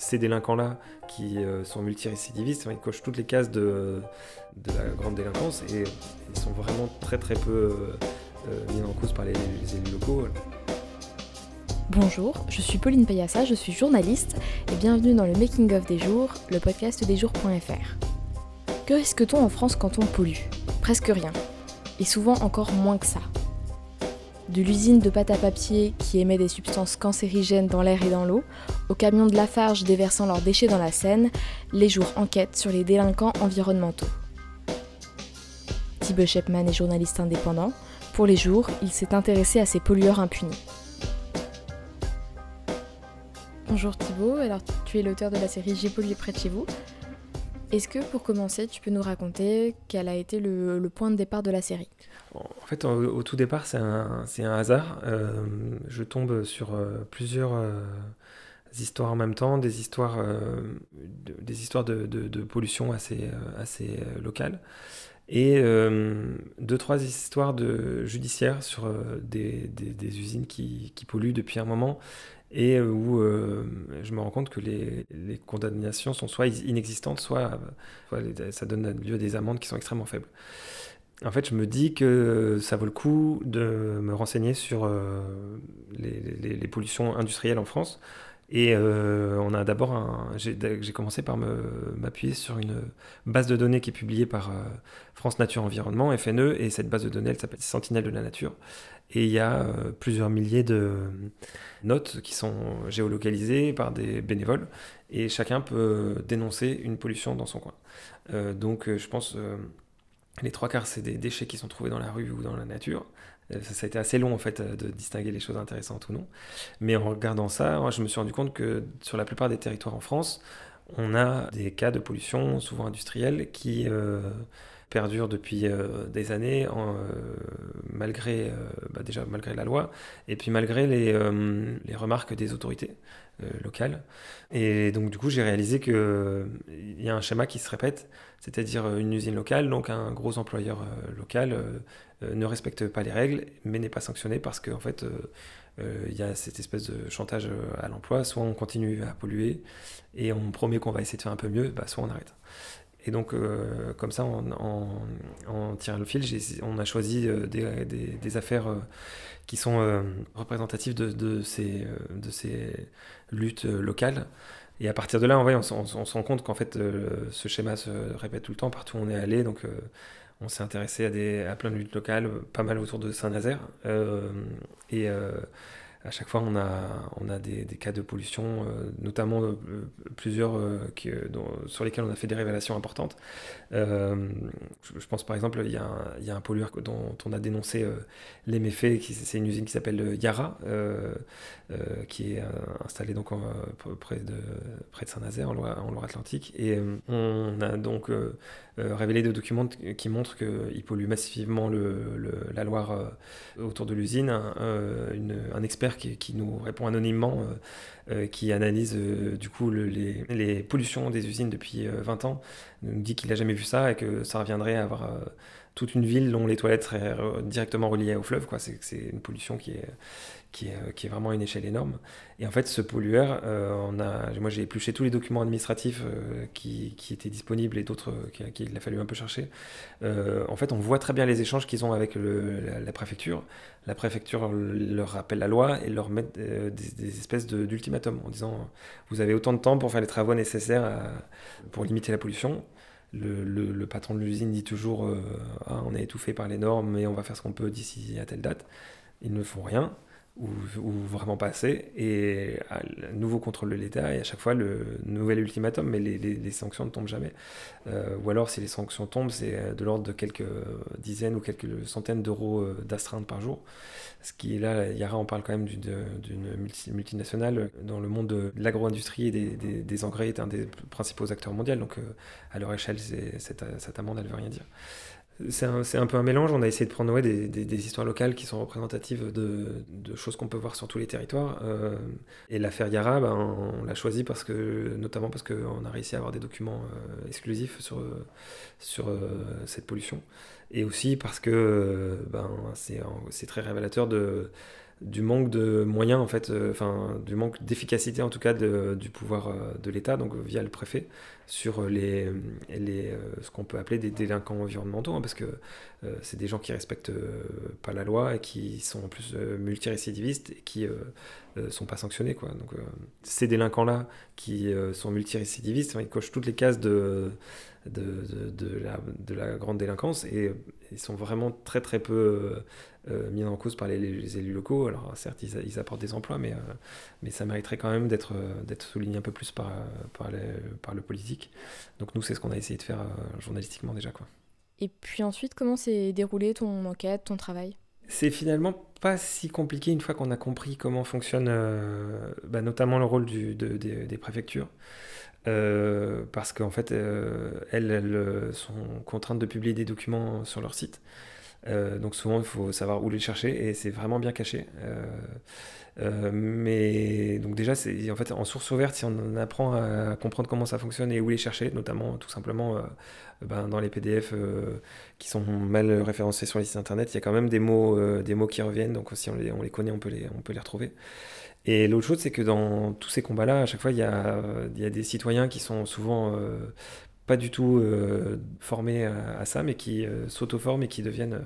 Ces délinquants-là, qui sont multirécidivistes, ils cochent toutes les cases de la grande délinquance et ils sont vraiment très très peu mis en cause par les élus locaux. Bonjour, je suis Pauline Payassa, je suis journaliste et bienvenue dans le Making of des jours, le podcast desjours.fr. Que risque-t-on en France quand on pollue ? Presque rien. Et souvent encore moins que ça. De l'usine de pâte à papier qui émet des substances cancérigènes dans l'air et dans l'eau, aux camions de Lafarge déversant leurs déchets dans la Seine, les jours enquêtent sur les délinquants environnementaux. Thibaut Shepman est journaliste indépendant. Pour les jours, il s'est intéressé à ces pollueurs impunis. Bonjour Thibaut, alors tu es l'auteur de la série J'ai pollué près de chez vous. Est-ce que pour commencer, tu peux nous raconter quel a été le point de départ de la série ? En fait, au tout départ, c'est un hasard. Je tombe sur plusieurs histoires en même temps, des histoires de pollution assez locales, et deux, trois histoires judiciaires sur des usines qui polluent depuis un moment, et où je me rends compte que les condamnations sont soit inexistantes, soit ça donne lieu à des amendes qui sont extrêmement faibles. En fait, je me dis que ça vaut le coup de me renseigner sur les pollutions industrielles en France. Et j'ai commencé par m'appuyer sur une base de données qui est publiée par France Nature Environnement, FNE, et cette base de données, elle s'appelle Sentinelle de la Nature. Et il y a plusieurs milliers de notes qui sont géolocalisées par des bénévoles, et chacun peut dénoncer une pollution dans son coin. Donc je pense... les trois quarts, c'est des déchets qui sont trouvés dans la rue ou dans la nature. Ça a été assez long en fait de distinguer les choses intéressantes ou non. Mais en regardant ça, je me suis rendu compte que sur la plupart des territoires en France, on a des cas de pollution, souvent industrielle, qui perdurent depuis des années, malgré la loi, et puis malgré les remarques des autorités locales. Et donc du coup, j'ai réalisé qu'il y a un schéma qui se répète, c'est-à-dire une usine locale, donc un gros employeur local ne respecte pas les règles, mais n'est pas sanctionné parce qu'en fait, il y a cette espèce de chantage à l'emploi. Soit on continue à polluer et on promet qu'on va essayer de faire un peu mieux, soit on arrête. Et donc, comme ça, en tirant le fil, on a choisi des affaires qui sont représentatives de ces luttes locales. Et à partir de là, on se rend compte qu'en fait, ce schéma se répète tout le temps, partout où on est allé. Donc, on s'est intéressé à plein de luttes locales, pas mal autour de Saint-Nazaire. Et à chaque fois, on a des cas de pollution, notamment plusieurs sur lesquels on a fait des révélations importantes. Je pense par exemple, il y a un pollueur dont on a dénoncé les méfaits, c'est une usine qui s'appelle Yara, qui est installée donc près de Saint-Nazaire, en Loire-Atlantique. Et on a donc révélé des documents qui montrent qu'il pollue massivement la Loire autour de l'usine. Un expert qui nous répond anonymement, qui analyse du coup les pollutions des usines depuis 20 ans, nous dit qu'il n'a jamais vu ça et que ça reviendrait à avoir toute une ville dont les toilettes seraient directement reliées au fleuve, quoi. C'est une pollution qui est vraiment à une échelle énorme. Et en fait, ce pollueur, moi j'ai épluché tous les documents administratifs qui étaient disponibles et d'autres qu'il a fallu un peu chercher. En fait, on voit très bien les échanges qu'ils ont avec la préfecture. La préfecture leur rappelle la loi et leur met des espèces d'ultimatums en disant vous avez autant de temps pour faire les travaux nécessaires pour limiter la pollution. Le patron de l'usine dit toujours on est étouffé par les normes, mais on va faire ce qu'on peut d'ici à telle date. Ils ne font rien, ou vraiment pas assez, et nouveau contrôle de l'État, et à chaque fois le nouvel ultimatum, mais les sanctions ne tombent jamais. Ou alors si les sanctions tombent, c'est de l'ordre de quelques dizaines ou quelques centaines d'euros d'astreinte par jour. Ce qui est là, Yara, on parle quand même d'une multinationale dans le monde de l'agro-industrie et des engrais, est un des principaux acteurs mondiaux, donc à leur échelle, cette amende, elle ne veut rien dire. C'est un peu un mélange. On a essayé de prendre des histoires locales qui sont représentatives de choses qu'on peut voir sur tous les territoires. Et l'affaire Yara, on l'a choisie notamment parce qu'on a réussi à avoir des documents exclusifs sur cette pollution. Et aussi parce que c'est très révélateur du manque de moyens, en fait, du manque d'efficacité, en tout cas, du pouvoir de l'État, donc via le préfet, sur ce qu'on peut appeler des délinquants environnementaux, hein, parce que c'est des gens qui respectent pas la loi et qui sont en plus multirécidivistes et qui sont pas sanctionnés, quoi. Donc, ces délinquants-là qui sont multirécidivistes, ils cochent toutes les cases de la grande délinquance et ils sont vraiment très très peu mis en cause par les élus locaux. Alors certes ils apportent des emplois mais ça mériterait quand même d'être souligné un peu plus par le politique. Donc nous c'est ce qu'on a essayé de faire journalistiquement déjà, quoi. Et puis ensuite, comment s'est déroulée ton enquête, ton travail ? C'est finalement pas si compliqué une fois qu'on a compris comment fonctionne notamment le rôle des préfectures. Parce qu'en fait, elles sont contraintes de publier des documents sur leur site. Donc souvent, il faut savoir où les chercher et c'est vraiment bien caché. Mais donc déjà, en fait, en source ouverte, si on apprend à comprendre comment ça fonctionne et où les chercher, notamment tout simplement dans les PDF qui sont mal référencés sur les sites internet, il y a quand même des mots qui reviennent. Donc si on les connaît, on peut les retrouver. Et l'autre chose, c'est que dans tous ces combats-là, à chaque fois, il y a des citoyens qui sont souvent pas du tout formés à ça, mais qui s'auto-forment et qui deviennent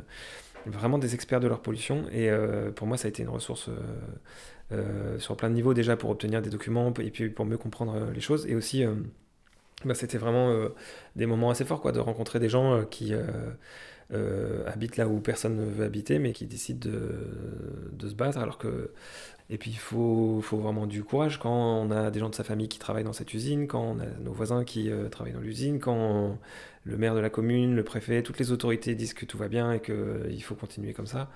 vraiment des experts de leur pollution. Et pour moi, ça a été une ressource sur plein de niveaux, déjà pour obtenir des documents et puis pour mieux comprendre les choses. Et aussi, c'était vraiment des moments assez forts, quoi, de rencontrer des gens qui habitent là où personne ne veut habiter, mais qui décident de se battre, alors que... Et puis il faut vraiment du courage quand on a des gens de sa famille qui travaillent dans cette usine, quand on a nos voisins qui travaillent dans l'usine, quand le maire de la commune, le préfet, toutes les autorités disent que tout va bien et qu'il faut continuer comme ça.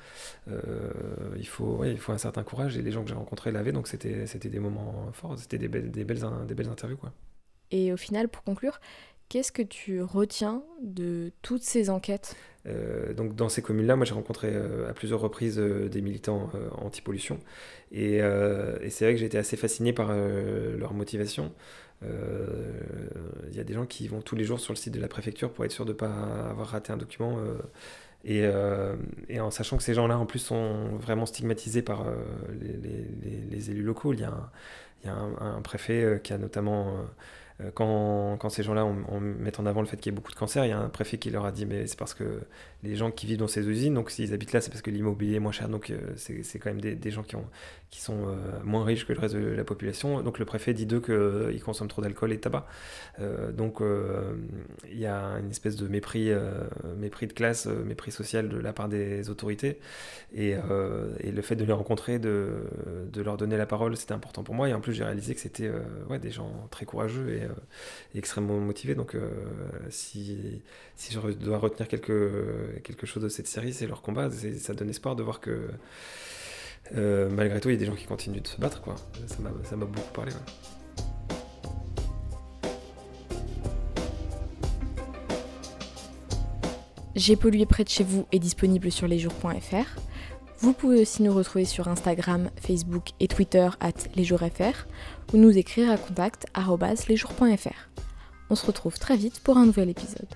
Il faut un certain courage, et les gens que j'ai rencontrés l'avaient, donc c'était des moments forts, c'était des belles interviews, quoi. Et au final, pour conclure, qu'est-ce que tu retiens de toutes ces enquêtes ? Donc dans ces communes-là, moi j'ai rencontré à plusieurs reprises des militants anti-pollution et c'est vrai que j'ai été assez fasciné par leur motivation. Y a des gens qui vont tous les jours sur le site de la préfecture pour être sûr de ne pas avoir raté un document et en sachant que ces gens-là en plus sont vraiment stigmatisés par les élus locaux. Il y a un préfet qui a notamment... Quand ces gens-là mettent en avant le fait qu'il y ait beaucoup de cancers, il y a un préfet qui leur a dit mais c'est parce que les gens qui vivent dans ces usines, donc s'ils habitent là, c'est parce que l'immobilier est moins cher, donc c'est quand même des gens qui sont moins riches que le reste de la population. Donc le préfet dit d'eux qu'ils consomment trop d'alcool et de tabac. Donc il y a une espèce de mépris de classe, mépris social de la part des autorités. Et le fait de les rencontrer, de leur donner la parole, c'était important pour moi. Et en plus, j'ai réalisé que c'était des gens très courageux et extrêmement motivés. Donc si je dois retenir quelque chose de cette série, c'est leur combat. Ça donne espoir de voir que malgré tout, il y a des gens qui continuent de se battre, quoi. Ça m'a beaucoup parlé, ouais. J'ai pollué près de chez vous est disponible sur lesjours.fr. Vous pouvez aussi nous retrouver sur Instagram, Facebook et Twitter @lesjoursfr ou nous écrire à contact@lesjours.fr. On se retrouve très vite pour un nouvel épisode.